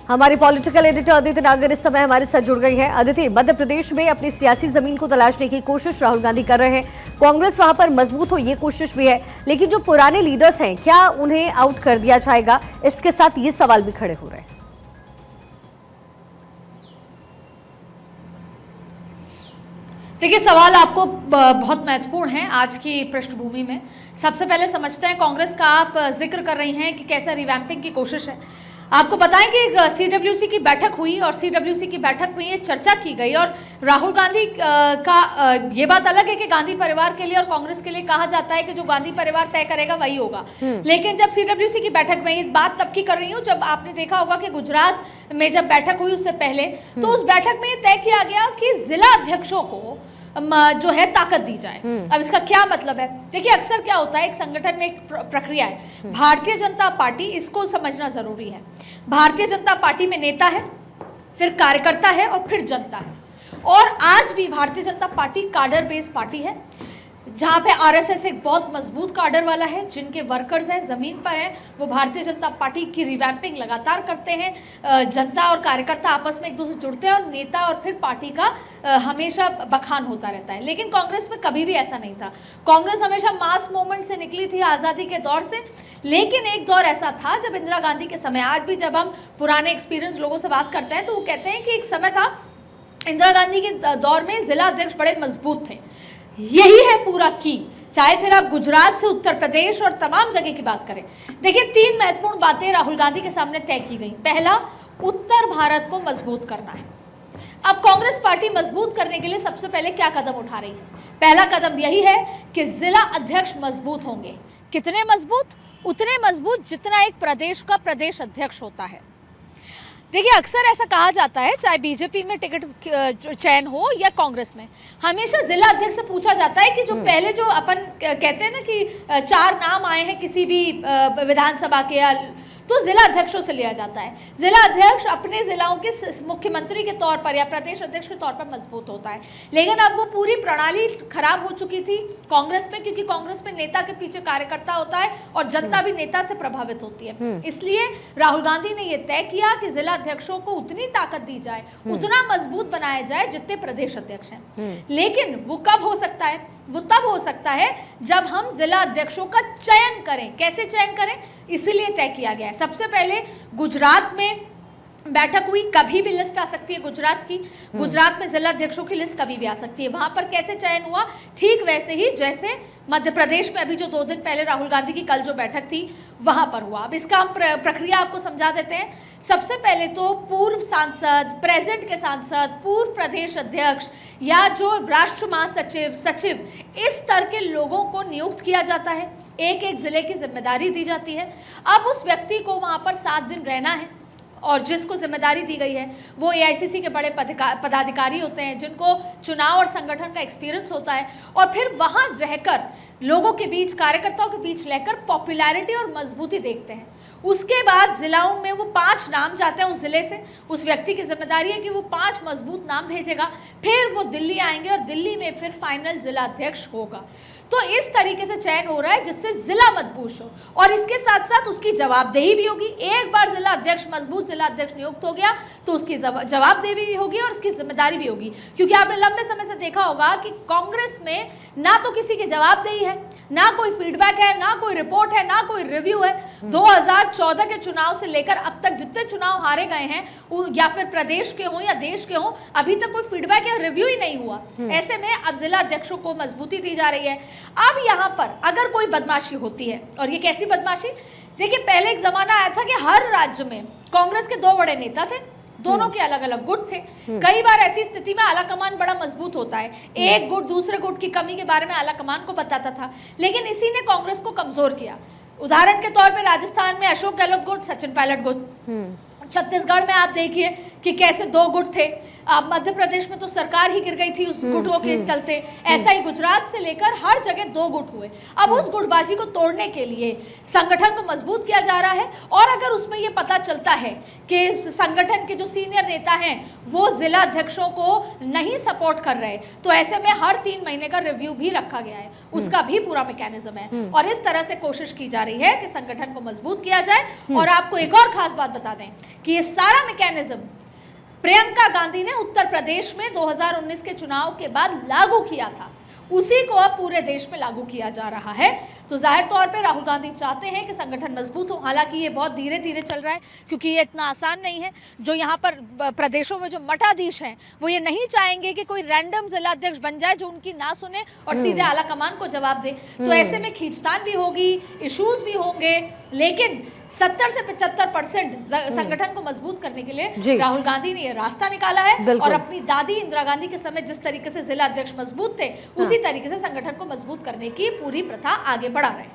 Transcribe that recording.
हमारी political editor Aditi नागर इस समय हमारे साथ जुड़ गई है। अदिति, मध्य प्रदेश में अपनी सियासी जमीन को तलाशने की कोशिश राहुल गांधी कर रहे हैं। कांग्रेस वहां पर मजबूत हो ये कोशिश भी है, लेकिन जो पुराने लीडर्स हैं क्या उन्हें आउट कर दिया जाएगा? इसके साथ ये सवाल भी खड़े हो रहे हैं। देखिए, सवाल आपको बहुत महत्वपूर्ण है आज की पृष्ठभूमि में। सबसे पहले समझते हैं, कांग्रेस का आप जिक्र कर रही हैं कि कैसे रिवैम्पिंग की कोशिश है। आपको बताएं कि एक सीडब्ल्यूसी की बैठक हुई और सीडब्ल्यूसी की बैठक में ये चर्चा की गई और राहुल गांधी का ये बात अलग है कि गांधी परिवार के लिए और कांग्रेस के लिए कहा जाता है कि जो गांधी परिवार तय करेगा वही होगा, लेकिन जब सीडब्ल्यूसी की बैठक में, ये बात तब की कर रही हूँ जब आपने देखा होगा कि गुजरात में जब बैठक हुई उससे पहले, तो उस बैठक में ये तय किया गया कि जिला अध्यक्षों को जो है ताकत दी जाए। अब इसका क्या मतलब है? देखिए, अक्सर क्या होता है, एक संगठन में एक प्रक्रिया है। भारतीय जनता पार्टी, इसको समझना जरूरी है, भारतीय जनता पार्टी में नेता है, फिर कार्यकर्ता है और फिर जनता है। और आज भी Bharatiya Janata party cadre based party है, जहाँ पे आरएसएस एक बहुत मजबूत काडर वाला है, जिनके वर्कर्स हैं, जमीन पर हैं, वो भारतीय जनता पार्टी की रिवैम्पिंग लगातार करते हैं। जनता और कार्यकर्ता आपस में एक दूसरे से जुड़ते हैं और नेता और फिर पार्टी का हमेशा बखान होता रहता है। लेकिन कांग्रेस में कभी भी ऐसा नहीं था। कांग्रेस हमेशा मास मूवमेंट से निकली थी, आज़ादी के दौर से। लेकिन एक दौर ऐसा था जब इंदिरा गांधी के समय, आज भी जब हम पुराने एक्सपीरियंस लोगों से बात करते हैं तो वो कहते हैं कि एक समय था इंदिरा गांधी के दौर में जिला अध्यक्ष बड़े मजबूत थे। यही है पूरा की, चाहे फिर आप गुजरात से उत्तर प्रदेश और तमाम जगह की बात करें। देखिए, 3 महत्वपूर्ण बातें राहुल गांधी के सामने तय की गई। पहला, उत्तर भारत को मजबूत करना है। अब कांग्रेस पार्टी मजबूत करने के लिए सबसे पहले क्या कदम उठा रही है? पहला कदम यही है कि जिला अध्यक्ष मजबूत होंगे। कितने मजबूत? उतने मजबूत जितना एक प्रदेश का प्रदेश अध्यक्ष होता है। देखिए, अक्सर ऐसा कहा जाता है, चाहे बीजेपी में टिकट चयन हो या कांग्रेस में, हमेशा जिला अध्यक्ष से पूछा जाता है कि जो पहले जो अपन कहते हैं ना कि 4 नाम आए हैं किसी भी विधानसभा के, या तो जिला अध्यक्षों से लिया जाता है। जिला अध्यक्ष अपने जिलाओं के मुख्यमंत्री के तौर पर या प्रदेश अध्यक्ष के तौर पर मजबूत होता है। लेकिन अब वो पूरी प्रणाली खराब हो चुकी थी कांग्रेस में, क्योंकि कांग्रेस में नेता के पीछे कार्यकर्ता होता है और जनता भी नेता से प्रभावित होती है। इसलिए राहुल गांधी ने यह तय किया कि जिला अध्यक्षों को उतनी ताकत दी जाए, उतना मजबूत बनाया जाए जितने प्रदेश अध्यक्ष हैं। लेकिन वो कब हो सकता है? वो तब हो सकता है जब हम जिला अध्यक्षों का चयन करें। कैसे चयन करें? इसीलिए तय किया गया है। सबसे पहले गुजरात में बैठक हुई, कभी भी लिस्ट आ सकती है गुजरात की। गुजरात में जिला अध्यक्षों की लिस्ट कभी भी आ सकती है। वहां पर कैसे चयन हुआ? ठीक वैसे ही जैसे मध्य प्रदेश में अभी जो 2 दिन पहले राहुल गांधी की कल जो बैठक थी वहां पर हुआ। अब इसका हम प्रक्रिया आपको समझा देते हैं। सबसे पहले तो पूर्व सांसद, प्रेजेंट के सांसद, पूर्व प्रदेश अध्यक्ष या जो राष्ट्र महासचिव, सचिव, इस स्तर के लोगों को नियुक्त किया जाता है। एक एक जिले की जिम्मेदारी दी जाती है। अब उस व्यक्ति को वहां पर 7 दिन रहना है और जिसको जिम्मेदारी दी गई है वो एआईसीसी के बड़े पदाधिकारी होते हैं, जिनको चुनाव और संगठन का एक्सपीरियंस होता है, और फिर वहां रहकर लोगों के बीच, कार्यकर्ताओं के बीच रहकर पॉपुलैरिटी और मजबूती देखते हैं। उसके बाद जिलाओं में वो 5 नाम जाते हैं उस जिले से। उस व्यक्ति की जिम्मेदारी है कि वो 5 मजबूत नाम भेजेगा, फिर वो दिल्ली आएंगे और दिल्ली में फिर फाइनल जिला अध्यक्ष होगा। तो इस तरीके से चयन हो रहा है जिससे जिला मजबूत हो, और इसके साथ साथ उसकी जवाबदेही भी होगी। एक बार जिला अध्यक्ष, मजबूत जिला अध्यक्ष नियुक्त हो गया तो उसकी जवाबदेही भी होगी और उसकी जिम्मेदारी भी होगी। क्योंकि आपने लंबे समय से देखा होगा कि कांग्रेस में ना तो किसी की जवाबदेही है, ना कोई फीडबैक है, ना कोई रिपोर्ट है, ना कोई रिव्यू है। 2014 के चुनाव से लेकर अब तक जितने चुनाव हारे गए हैं, या फिर प्रदेश के हों या देश के हों, अभी तक कोई फीडबैक या रिव्यू ही नहीं हुआ। ऐसे में अब जिला अध्यक्षों को मजबूती दी जा रही है। अब यहाँ पर अगर कोई बदमाशी होती है, और ये कैसी बदमाशी? देखिए, पहले एक जमाना आया था कि हर राज्य में कांग्रेस के 2 बड़े नेता थे, दोनों के अलग अलग गुट थे। कई बार ऐसी स्थिति में आला कमान बड़ा मजबूत होता है, एक गुट दूसरे गुट की कमी के बारे में आला कमान को बताता था, लेकिन इसी ने कांग्रेस को कमजोर किया। उदाहरण के तौर पर राजस्थान में अशोक गहलोत गुट, सचिन पायलट गुट। छत्तीसगढ़ में आप देखिए कि कैसे 2 गुट थे। अब मध्य प्रदेश में तो सरकार ही गिर गई थी उस गुटों के चलते। ऐसा ही गुजरात से लेकर हर जगह 2 गुट हुए। अब उस गुटबाजी को तोड़ने के लिए संगठन को मजबूत किया जा रहा है, और अगर उसमें ये पता चलता है कि संगठन के जो सीनियर नेता हैं वो जिला अध्यक्षों को नहीं सपोर्ट कर रहे, तो ऐसे में हर 3 महीने का रिव्यू भी रखा गया है, उसका भी पूरा मैकेनिज्म है। और इस तरह से कोशिश की जा रही है कि संगठन को मजबूत किया जाए। और आपको एक और खास बात बता दें कि ये सारा मैकेनिज्म प्रियंका गांधी ने उत्तर प्रदेश में 2019 के चुनाव के बाद लागू किया था, उसी को अब पूरे देश में लागू किया जा रहा है। तो जाहिर तौर पे राहुल गांधी चाहते हैं कि संगठन मजबूत हो। हालांकि ये बहुत धीरे धीरे चल रहा है, क्योंकि ये इतना आसान नहीं है। जो यहाँ पर प्रदेशों में जो मठाधीश हैं वो ये नहीं चाहेंगे कि कोई रैंडम जिला अध्यक्ष बन जाए जो उनकी ना सुने और सीधे आला कमान को जवाब दे। तो ऐसे में खींचतान भी होगी, इश्यूज भी होंगे, लेकिन 70 से 75% संगठन को मजबूत करने के लिए राहुल गांधी ने ये रास्ता निकाला है। और अपनी दादी इंदिरा गांधी के समय जिस तरीके से जिला अध्यक्ष मजबूत थे, उसी तरीके से संगठन को मजबूत करने की पूरी प्रथा आगे बढ़ा रहे हैं।